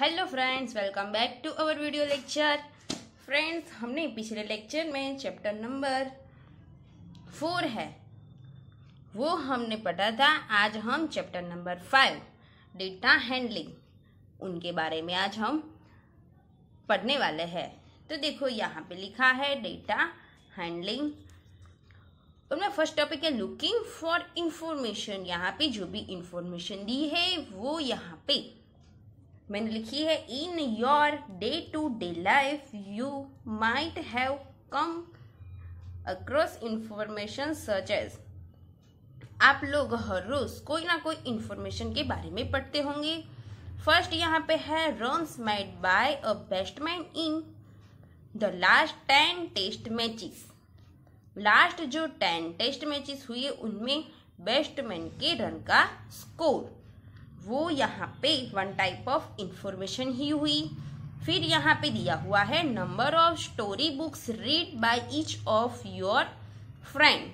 Hello friends, welcome back to our video lecture. Friends, हमने पिछले lecture में chapter number 4 है वो हमने पढ़ा था। आज हम चैप्टर नंबर 5 डेटा हैंडलिंग उनके बारे में आज हम पढ़ने वाले हैं। तो देखो यहाँ पे लिखा है डेटा हैंडलिंग। उनमें फर्स्ट टॉपिक है लुकिंग फॉर इंफॉर्मेशन। यहाँ पे जो भी इंफॉर्मेशन दी है वो यहाँ पे मैंने लिखी है। In your day to day life you might have come across information such as. आप लोग हर रोज कोई ना कोई इंफॉर्मेशन के बारे में पढ़ते होंगे। फर्स्ट यहाँ पे है runs made by a batsman in the last 10 test matches. Last जो 10 टेस्ट मैचेस हुए उनमें बैट्समैन के रन का स्कोर, वो यहाँ पे वन टाइप ऑफ इंफॉर्मेशन ही हुई। फिर यहाँ पे दिया हुआ है number of story books read by each of your friend.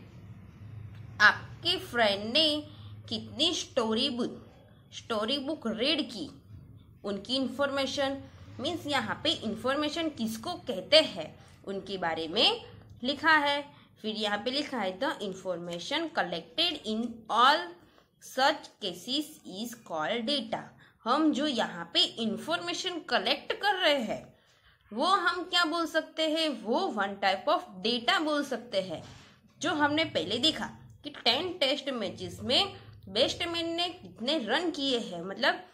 आपके फ्रेंड ने कितनी स्टोरी बुक रीड की, उनकी इंफॉर्मेशन मीन्स यहाँ पे इंफॉर्मेशन किसको कहते हैं उनके बारे में लिखा है। फिर यहाँ पे लिखा है the information collected in all such cases is called data. हम जो यहाँ पे इंफॉर्मेशन कलेक्ट कर रहे हैं वो हम क्या बोल सकते हैं, वो वन टाइप ऑफ डेटा बोल सकते हैं। जो हमने पहले देखा कि 10 टेस्ट मैचेस में बैट्समैन ने कितने रन किए हैं, मतलब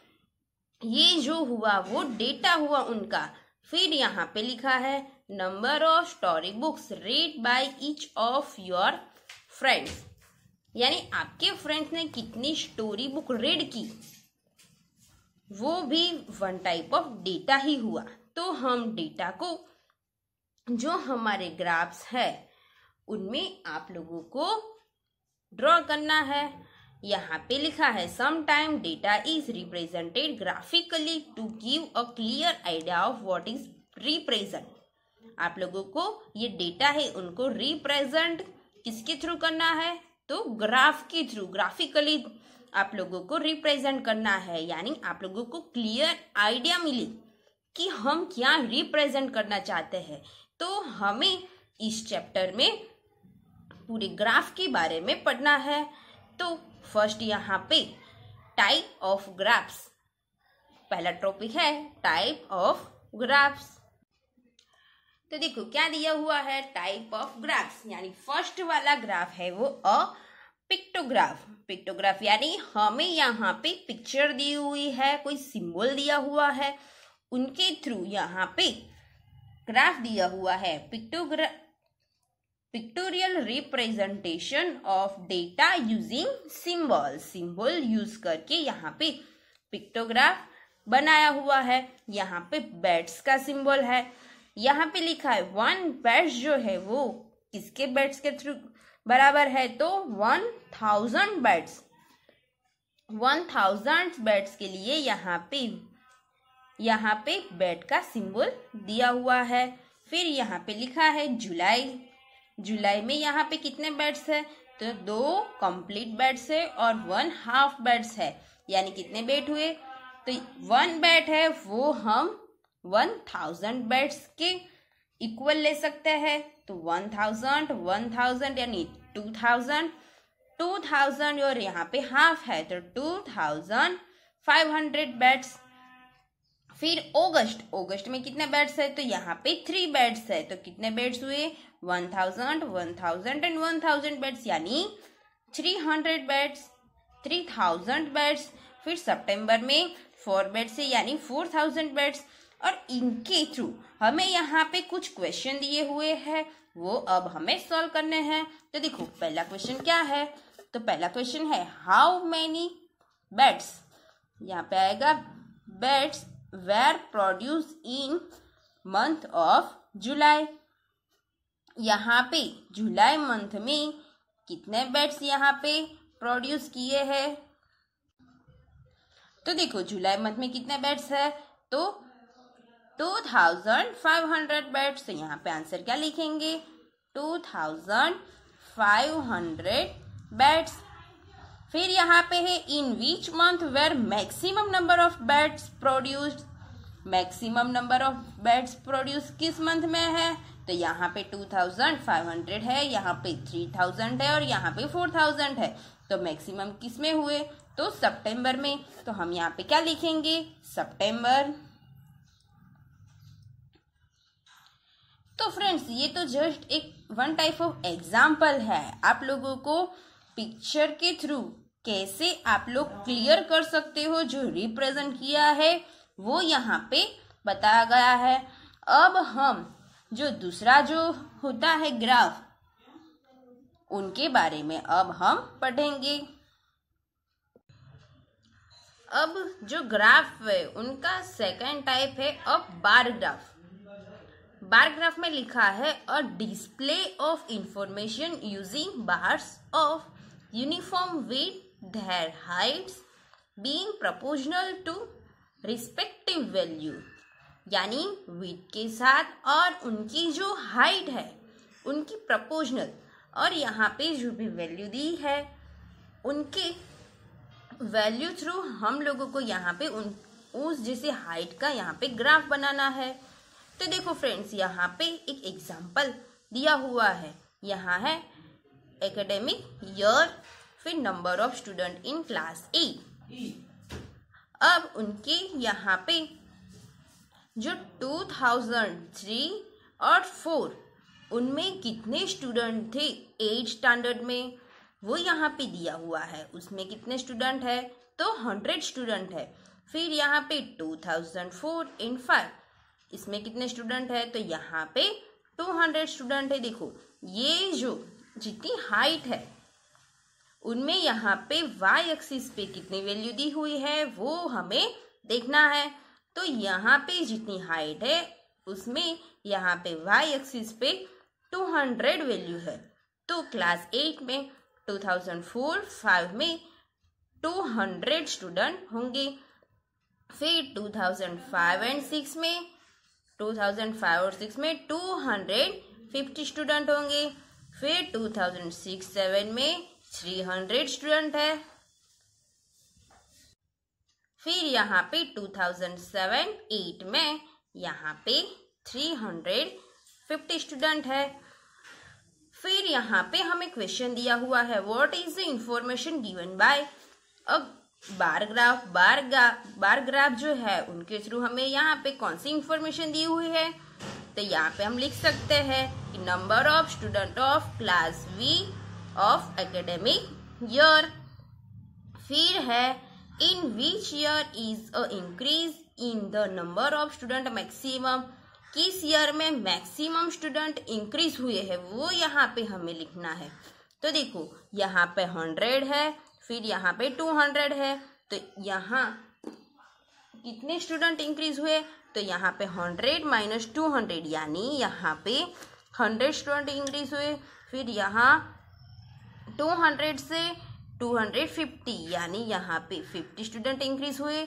ये जो हुआ वो डेटा हुआ उनका। फिर यहाँ पे लिखा है number of story books read by each of your friends, यानी आपके फ्रेंड्स ने कितनी स्टोरी बुक रीड की, वो भी वन टाइप ऑफ डेटा ही हुआ। तो हम डेटा को जो हमारे ग्राफ्स है उनमें आप लोगों को ड्रॉ करना है। यहाँ पे लिखा है some time data is represented graphically to give a clear idea of what is represent. आप लोगों को ये डेटा है उनको रिप्रेजेंट किसके थ्रू करना है, तो ग्राफ के थ्रू, ग्राफिकली आप लोगों को रिप्रेजेंट करना है। यानी आप लोगों को क्लियर आइडिया मिले कि हम क्या रिप्रेजेंट करना चाहते हैं। तो हमें इस चैप्टर में पूरे ग्राफ के बारे में पढ़ना है। तो फर्स्ट यहाँ पे टाइप ऑफ ग्राफ्स, पहला टॉपिक है टाइप ऑफ ग्राफ्स। तो देखो क्या दिया हुआ है टाइप ऑफ ग्राफ्स, यानी फर्स्ट वाला ग्राफ है वो अ पिक्टोग्राफ। पिक्टोग्राफ यानी हमें यहाँ पे पिक्चर दी हुई है, कोई सिंबल दिया हुआ है, उनके थ्रू यहाँ पे ग्राफ दिया हुआ है। Pictorial representation of data using symbol use करके यहाँ पे पिक्टोग्राफ बनाया हुआ है। यहाँ पे बैट्स का सिंबल है। यहाँ पे लिखा है 1 बैट्स जो है वो किसके बैट्स के थ्रू बराबर है, तो 1000 बैट्स। 1000 बैट्स के लिए यहाँ पे बैट का सिंबल दिया हुआ है। फिर यहाँ पे लिखा है जुलाई में यहाँ पे कितने बैट्स है, तो 2 कंप्लीट बैट्स है और 1 हाफ बैट्स है, यानी कितने बैट हुए, तो 1 बैट है वो हम 1000 बैट्स के इक्वल ले सकते हैं। तो 1000 यानी 2000 और यहाँ पे हाफ है तो 2500 बैट्स। फिर अगस्त में कितने बैट्स है, तो यहाँ पे 3 बैट्स है, तो कितने बैट्स हुए 1000 एंड 1000 बैट्स, यानी 300 बैट्स, 3000 बैट्स। फिर सितंबर में 4 बैट्स है यानी 4000 बैट्स। और इनके थ्रू हमें यहाँ पे कुछ क्वेश्चन दिए हुए हैं, वो अब हमें सॉल्व करने हैं। तो देखो पहला क्वेश्चन क्या है, तो पहला क्वेश्चन है हाउ मेनी बैट्स, यहाँ पे आएगा bats were produce in month of July. यहाँ पे जुलाई मंथ में कितने बैट्स यहाँ पे प्रोड्यूस किए हैं, तो देखो जुलाई मंथ में कितने बैट्स है, तो 2500 बैट्स। तो यहाँ पे आंसर क्या लिखेंगे, 2500 बैट्स। फिर यहाँ पे है in which month were maximum number of bats produced, maximum number of beds produce किस मंथ में है, तो यहाँ पे 2500 है, यहाँ पे 3000 है और यहाँ पे 4000 है। तो मैक्सिमम किस में हुए, तो सितंबर में। तो हम यहाँ पे क्या लिखेंगे, सितंबर। तो फ्रेंड्स ये तो जस्ट एक वन टाइप ऑफ एग्जाम्पल है, आप लोगों को पिक्चर के थ्रू कैसे आप लोग क्लियर कर सकते हो, जो रिप्रेजेंट किया है वो यहाँ पे बताया गया है। अब हम जो दूसरा जो होता है ग्राफ, उनके बारे में अब हम पढ़ेंगे। अब जो ग्राफ है उनका सेकंड टाइप है अब बार ग्राफ। बार ग्राफ में लिखा है a display of information using bars of uniform with their heights being proportional to respective value, यानी विथ के साथ और उनकी जो हाइट है उनकी प्रोपोर्शनल, और यहाँ पे जो भी वैल्यू दी है उनके वैल्यू थ्रू हम लोगों को यहाँ पे उस जैसे हाइट का यहाँ पे ग्राफ बनाना है। तो देखो फ्रेंड्स यहाँ पे एक एग्जांपल दिया हुआ है, यहाँ है एकेडमिक ईयर, फिर number of student in class 8। अब उनके यहाँ पे जो 2003 और 4 उनमें कितने स्टूडेंट थे 8 स्टैंडर्ड में, वो यहाँ पे दिया हुआ है। उसमें कितने स्टूडेंट है, तो 100 स्टूडेंट है। फिर यहाँ पे 2004 इन 5 इसमें कितने स्टूडेंट है, तो यहाँ पे 200 स्टूडेंट है। देखो ये जो जितनी हाइट है उनमें यहाँ पे y एक्सिस पे कितनी वैल्यू दी हुई है वो हमें देखना है। तो यहाँ पे जितनी हाइट है उसमें यहाँ पे y एक्सिस पे 200 वैल्यू है। तो क्लास 8 में 2004-5 में 200 स्टूडेंट होंगे। फिर 2005 एंड 6 में 2005 और 6 में 250 स्टूडेंट होंगे। फिर 2006-7 में 300 स्टूडेंट है। फिर यहाँ पे 2007-8 में यहाँ पे 350 स्टूडेंट है। फिर यहाँ पे हमें क्वेश्चन दिया हुआ है what is the information given by a bar graph. Bar graph जो है उनके थ्रू हमें यहाँ पे कौन सी इंफॉर्मेशन दी हुई है, तो यहाँ पे हम लिख सकते हैं कि number of student of class V of academic year. फिर है in which year is a increase in the number of student maximum, किस ईयर में मैक्सिमम स्टूडेंट इंक्रीज हुए हैं वो यहाँ पे हमें लिखना है। तो देखो यहाँ पे 100 है, फिर यहाँ पे 200 है, तो यहाँ कितने स्टूडेंट इंक्रीज हुए, तो यहाँ पे 100 माइनस 200 यानी यहाँ पे 100 स्टूडेंट इंक्रीज हुए। फिर यहाँ 200 से 250 यानी यहाँ पे 50 स्टूडेंट इंक्रीज हुए।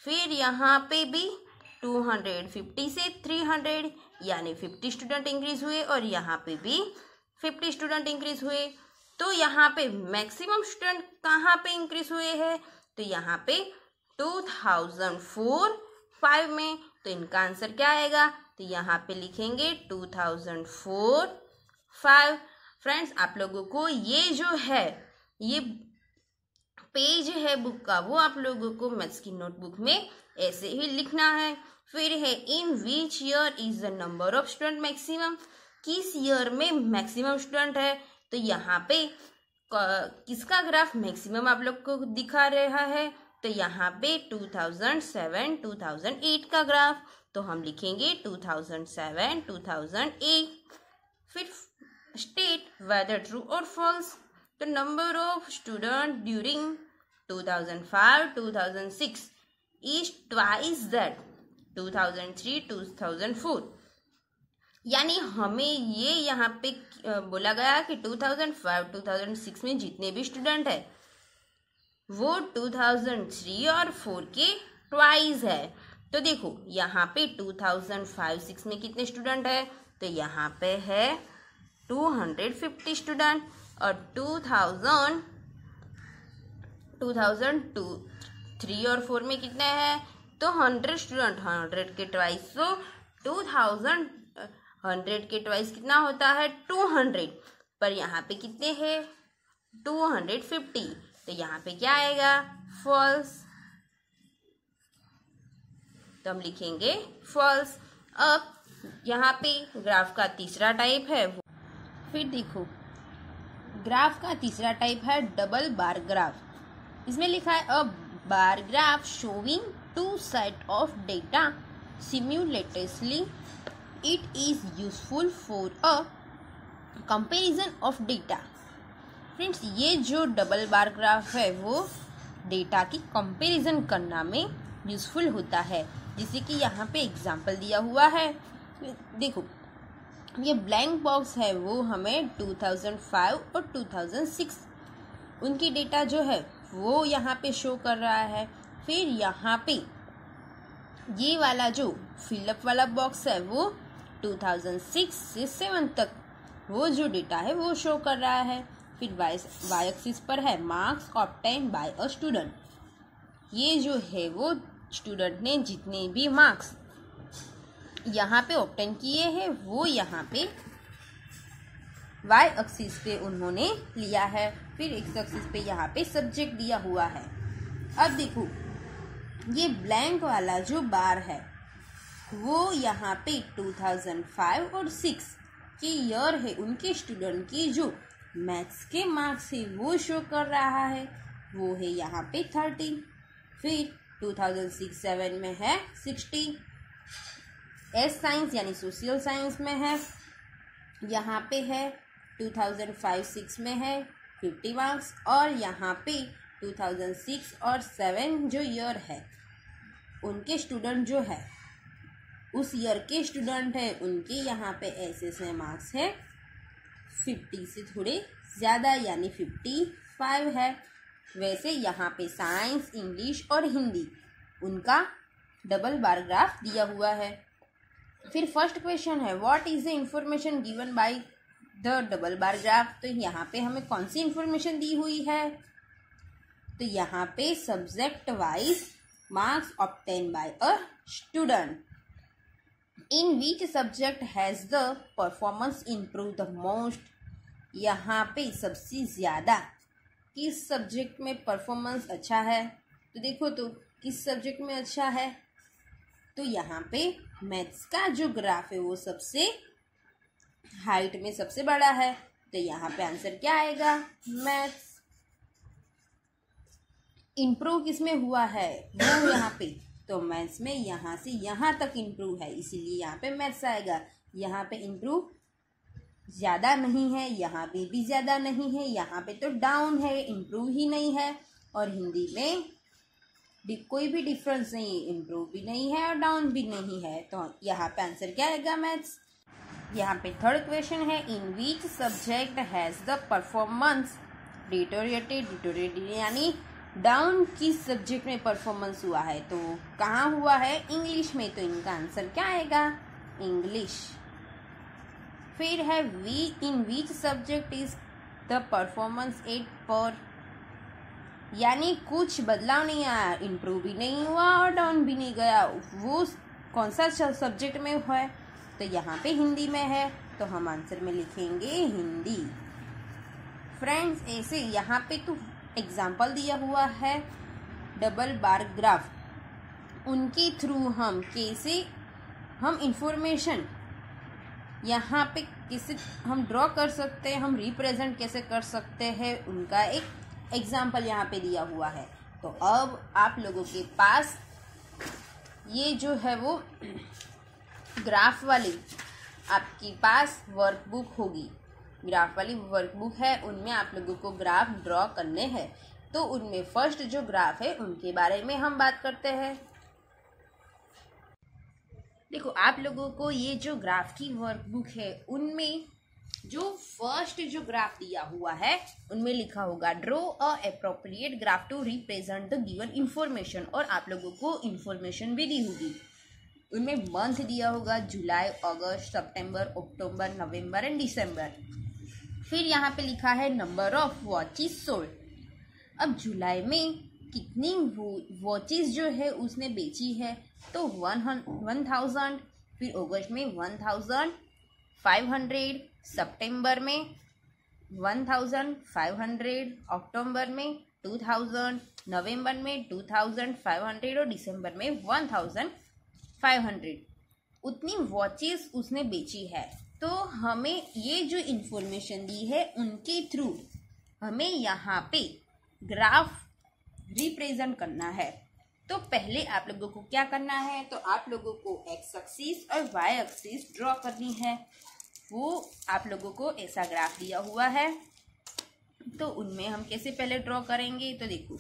फिर यहाँ पे भी 250 से 300 यानी 50 स्टूडेंट इंक्रीज हुए और यहाँ पे भी 50 स्टूडेंट इंक्रीज हुए। तो यहाँ पे मैक्सिमम स्टूडेंट कहाँ पे इंक्रीज हुए हैं, तो यहाँ पे 2004-5 में। तो इनका आंसर क्या आएगा, तो यहाँ पे लिखेंगे 2004-5। फ्रेंड्स आप लोगों को ये जो है ये पेज है बुक का वो आप लोगों को मैथ्स की नोटबुक में ऐसे ही लिखना है। फिर है in which year is the number of student maximum, किस ईयर में मैक्सिमम स्टूडेंट है, तो यहाँ पे किसका ग्राफ मैक्सिमम आप लोग को दिखा रहा है, तो यहाँ पे 2007-2008 का ग्राफ। तो हम लिखेंगे 2007-2008। फिर स्टेट वेदर ट्रू और फॉल्स, तो number of student during 2005-2006 is twice that 2003-2004। यानी हमें ये यहाँ पे बोला गया कि 2005-2006 में जितने भी स्टूडेंट है वो 2003 और 4 के ट्वाइस है। तो देखो यहाँ पे 2005-6 में कितने स्टूडेंट है, तो यहाँ पे है 250 स्टूडेंट और 2003 और 4 में कितने हैं तो 100 स्टूडेंट, 100 के ट्वाइस तो 2000, 100 के ट्वाइस कितना होता है 200, पर यहाँ पे कितने हैं 250, तो यहाँ पे क्या आएगा फॉल्स, तो हम लिखेंगे फॉल्स। अब यहाँ पे ग्राफ का तीसरा टाइप है, फिर देखो ग्राफ का तीसरा टाइप है डबल बार ग्राफ। इसमें लिखा है a bar graph showing two set of data simultaneously, it is useful for a comparison of data. Friends, ये जो डबल बार ग्राफ है वो डेटा की कंपैरिजन करना में यूजफुल होता है। जैसे कि यहाँ पे एग्जांपल दिया हुआ है, देखो ये ब्लैंक बॉक्स है वो हमें 2005 और 2006 उनकी डेटा जो है वो यहाँ पे शो कर रहा है। फिर यहाँ पे ये वाला जो फिलअप वाला बॉक्स है वो 2006 से 7 तक वो जो डेटा है वो शो कर रहा है। फिर वाई एक्सिस पर है marks obtain bye a student, ये जो है वो स्टूडेंट ने जितने भी मार्क्स यहाँ पे ऑब्टेन किए हैं वो यहाँ पे वाई एक्सिस पे उन्होंने लिया है। फिर एक्स एक्सिस पे यहाँ पे सब्जेक्ट दिया हुआ है। अब देखो ये ब्लैंक वाला जो बार है वो यहाँ पे 2005 और 6 के ईयर है उनके स्टूडेंट की जो मैथ्स के मार्क्स है वो शो कर रहा है, वो है यहाँ पे 13। फिर 2006-7 में है 60, एस साइंस यानी सोशल साइंस में है यहाँ पे है 2005-6 में है 50 मार्क्स, और यहाँ पे 2006 और 7 जो ईयर है उनके स्टूडेंट जो है उस ईयर के स्टूडेंट है उनके यहाँ पे एसएस में मार्क्स है 50 से थोड़े ज़्यादा यानी 55 है। वैसे यहाँ पे साइंस, इंग्लिश और हिंदी उनका डबल बार ग्राफ दिया हुआ है। फिर फर्स्ट क्वेश्चन है what is the information given by the double bar graph. तो यहाँ पे हमें कौन सी इंफॉर्मेशन दी हुई है, तो यहाँ पे subject wise marks obtain bye a student, in which subject has the performance improve the most. यहाँ पे सबसे ज़्यादा किस सब्जेक्ट में परफॉर्मेंस अच्छा है, तो देखो तो किस सब्जेक्ट में अच्छा है, तो यहाँ पे मैथ्स का जो ग्राफ है वो सबसे हाइट में सबसे बड़ा है, तो यहाँ पे आंसर क्या आएगा मैथ्स। इम्प्रूव किसमें हुआ है वो यहाँ पे, तो मैथ्स में यहाँ से यहाँ तक इम्प्रूव है इसीलिए यहाँ पे मैथ्स आएगा। यहाँ पे इम्प्रूव ज़्यादा नहीं है, यहाँ पे भी ज़्यादा नहीं है, यहाँ पे तो डाउन है, इम्प्रूव ही नहीं है। और हिंदी में कोई भी डिफरेंस नहीं, इम्प्रूव भी नहीं है और डाउन भी नहीं है, तो यहाँ पे आंसर क्या आएगा मैथ्स। यहाँ पे थर्ड क्वेश्चन है in which subject has the performance deteriorated यानी डाउन किस सब्जेक्ट में परफॉर्मेंस हुआ है, तो कहाँ हुआ है इंग्लिश में, तो इनका आंसर क्या आएगा इंग्लिश। फिर है in which subject is the performance 8 पर, यानी कुछ बदलाव नहीं आया, इम्प्रूव भी नहीं हुआ और डाउन भी नहीं गया, वो कौन सा सब्जेक्ट में है, तो यहाँ पे हिंदी में है, तो हम आंसर में लिखेंगे हिंदी। फ्रेंड्स, ऐसे यहाँ पे तो एग्जाम्पल दिया हुआ है डबल बार ग्राफ, उनके थ्रू हम कैसे हम इंफॉर्मेशन यहाँ पे कैसे हम ड्रॉ कर सकते हैं, हम रिप्रेजेंट कैसे कर सकते हैं, उनका एक एग्जाम्पल यहाँ पे दिया हुआ है। तो अब आप लोगों के पास ये जो है वो ग्राफ वाली आपके पास वर्कबुक होगी, ग्राफ वाली वर्कबुक है, उनमें आप लोगों को ग्राफ ड्रॉ करने हैं। तो उनमें फर्स्ट जो ग्राफ है उनके बारे में हम बात करते हैं। देखो आप लोगों को ये जो ग्राफ की वर्कबुक है उनमें जो फर्स्ट जो ग्राफ दिया हुआ है उनमें लिखा होगा draw a appropriate graph to represent the given information, और आप लोगों को इंफॉर्मेशन भी दी होगी। उनमें मंथ दिया होगा जुलाई, अगस्त, सितंबर, अक्टूबर, नवंबर एंड दिसंबर। फिर यहाँ पे लिखा है नंबर ऑफ वॉचेस सोल्ड। अब जुलाई में कितनी वॉचेस जो है उसने बेची है, तो 1000, फिर अगस्त में 1500, सितंबर में 1500, अक्टूबर में 2000, नवंबर में 2500 और दिसंबर में 1500 उतनी वॉचेस उसने बेची है। तो हमें ये जो इन्फॉर्मेशन दी है उनके थ्रू हमें यहाँ पे ग्राफ रिप्रेजेंट करना है। तो पहले आप लोगों को क्या करना है, तो आप लोगों को एक्स एक्सिस और वाई एक्सिस ड्रॉ करनी है। वो आप लोगों को ऐसा ग्राफ दिया हुआ है, तो उनमें हम कैसे पहले ड्रॉ करेंगे, तो देखो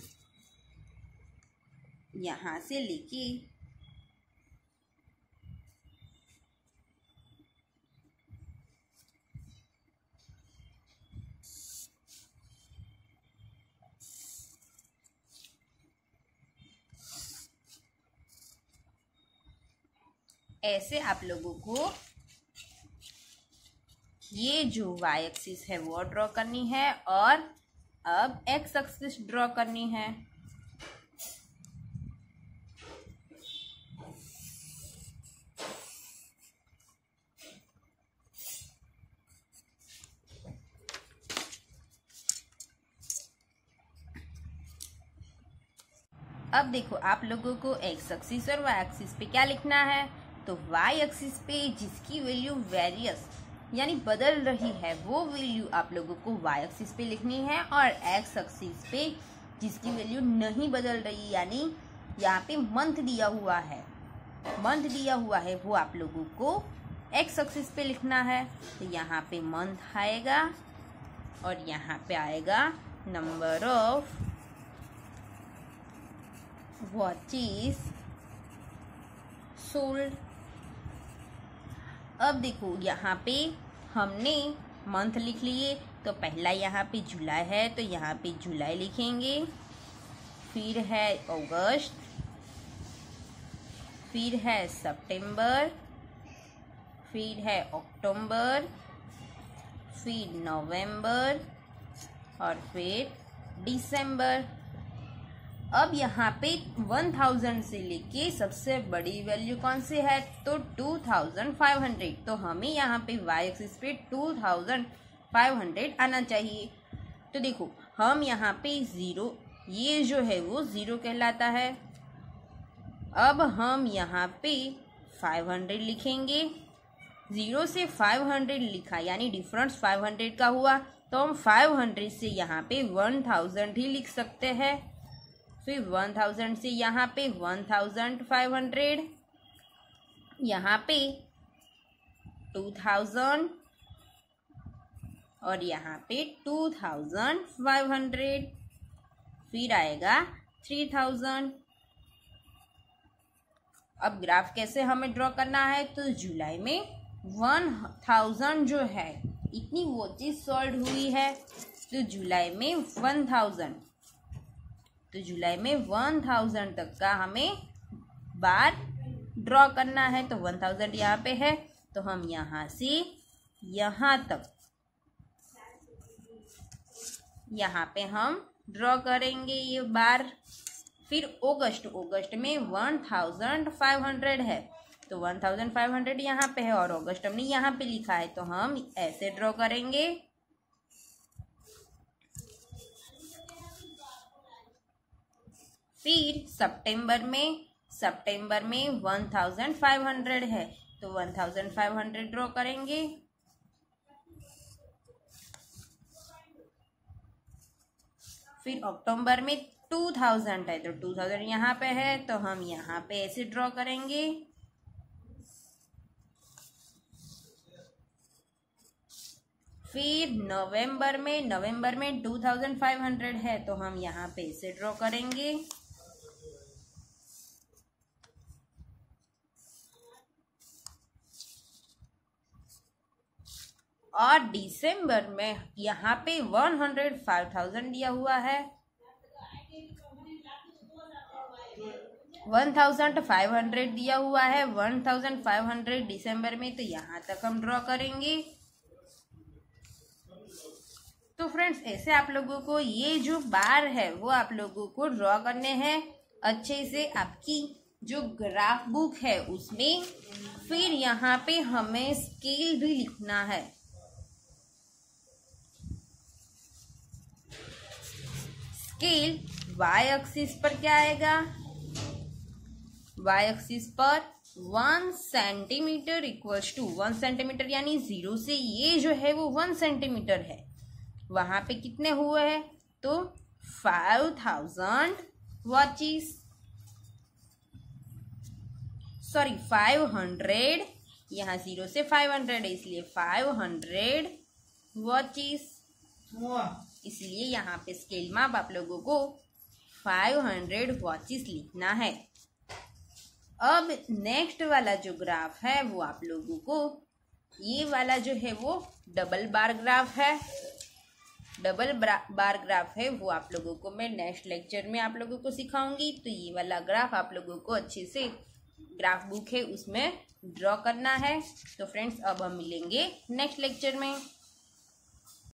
यहाँ से लेके ऐसे आप लोगों को ये जो वाई एक्सिस है वो ड्रॉ करनी है और अब एक्स एक्सिस ड्रॉ करनी है। अब देखो आप लोगों को एक्स एक्सिस और वाई एक्सिस पे क्या लिखना है, तो वाई एक्सिस पे जिसकी वैल्यू वेरियस यानी बदल रही है वो वैल्यू आप लोगों को वाई एक्सिस पे लिखनी है, और एक्स एक्सिस पे जिसकी वैल्यू नहीं बदल रही यानी यहाँ पे मंथ दिया हुआ है वो आप लोगों को एक्स एक्सिस पे लिखना है। तो यहाँ पे मंथ आएगा और यहाँ पे आएगा नंबर ऑफ वॉचेस सोल्ड। अब देखो यहाँ पे हमने मंथ लिख लिए, तो पहला यहाँ पे जुलाई है तो यहाँ पे जुलाई लिखेंगे, फिर है अगस्त, फिर है सितंबर, फिर है अक्टूबर, फिर नवंबर और फिर दिसंबर। अब यहाँ पे 1000 से लेके सबसे बड़ी वैल्यू कौन सी है, तो 2500। तो हमें यहाँ पे वाई एक्सिस पे 2500 आना चाहिए। तो देखो हम यहाँ पे जीरो, ये जो है वो जीरो कहलाता है। अब हम यहाँ पे 500 लिखेंगे, जीरो से 500 लिखा यानी डिफरेंस 500 का हुआ, तो हम 500 से यहाँ पे 1000 ही लिख सकते हैं। फिर 1000 से यहाँ पे 1500, यहाँ पे 2000 और यहाँ पे 2500, फिर आएगा 3000। अब ग्राफ कैसे हमें ड्रॉ करना है, तो जुलाई में 1000 जो है इतनी वॉचेस सोल्ड हुई है, तो जुलाई में 1000, तो जुलाई में 1000 तक का हमें बार ड्रॉ करना है। तो 1000 यहाँ पे है, तो हम यहाँ से यहाँ तक यहाँ पे हम ड्रॉ करेंगे ये बार। फिर अगस्त में 1500 है, तो 1500 यहाँ पे है और अगस्त हमने यहाँ पे लिखा है, तो हम ऐसे ड्रॉ करेंगे। फिर सितंबर में 1500 है, तो 1500 ड्रॉ करेंगे। फिर अक्टूबर में 2000 है, तो 2000 यहाँ पे है, तो हम यहाँ पे ऐसे ड्रॉ करेंगे। फिर नवंबर में 2500 है, तो हम यहाँ पे ऐसे ड्रॉ करेंगे। और दिसंबर में यहाँ पे 105,000 दिया हुआ है, 1500 दिया हुआ है, 1500 दिसंबर में, तो यहाँ तक हम ड्रॉ करेंगे। तो फ्रेंड्स ऐसे आप लोगों को ये जो बार है वो आप लोगों को ड्रॉ करने हैं अच्छे से आपकी जो ग्राफ बुक है उसमें। फिर यहाँ पे हमें स्केल भी लिखना है। स्केल y एक्सिस पर क्या आएगा, y एक्सिस पर 1 सेंटीमीटर इक्वल्स टू 1 सेंटीमीटर यानी 0 से ये जो है वो 1 सेंटीमीटर है, वहां पे कितने हुए हैं तो 5000 वॉचेस, सॉरी 500, यहाँ 0 से 500 है इसलिए 500 वॉचेस, इसलिए यहाँ पे स्केल में आप लोगों को 500 वॉचेस लिखना है। अब नेक्स्ट वाला जो ग्राफ है वो आप लोगों को ये वाला जो है वो डबल बार ग्राफ है। डबल बार ग्राफ है वो आप लोगों को मैं नेक्स्ट लेक्चर में आप लोगों को सिखाऊंगी। तो ये वाला ग्राफ आप लोगों को अच्छे से ग्राफ बुक है उसमें ड्रॉ करना है। तो फ्रेंड्स अब हम मिलेंगे नेक्स्ट लेक्चर में।